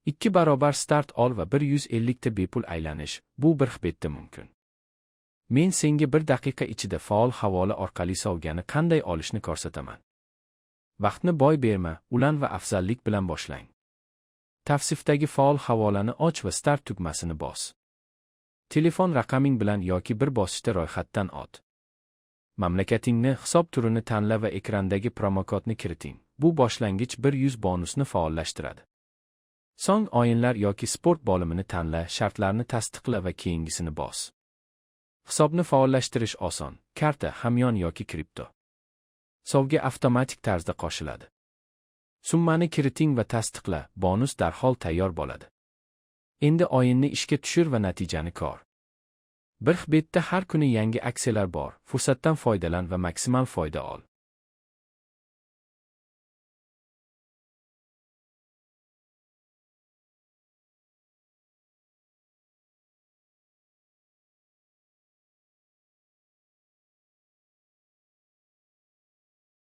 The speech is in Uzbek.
2 barobar start ol va 150 ta bepul aylanish, bu 1 betda mumkin. Men senga 1 daqiqa ichida faol havola orqali sovg'ani qanday olishni ko'rsataman. Vaqtni boy berma, ulan va afzallik bilan boshlang. Tavsifdagi faol havolani och va start tugmasini bos. Telefon raqaming bilan yoki bir bosishda ro'yxatdan ot. Mamlakatingni, hisob turini tanla va ekrandagi promokodni kiriting. Bu boshlang'ich 100 bonusni faollashtiradi. So'ng o'yinlar yoki sport bo'limini tanla, shartlarni tasdiqla va keyingisini bos. Hisobni faollashtirish oson, karta, hamyon yoki kripto. Sovg'a avtomatik tarzda qo'shiladi. Summani kiriting va tasdiqla, bonus darhol tayyor bo'ladi. Endi o'yinni ishga tushir va natijani ko'r. 1 betda har kuni yangi aksiyalar bor, fursatdan foydalan va maksimal foyda ol.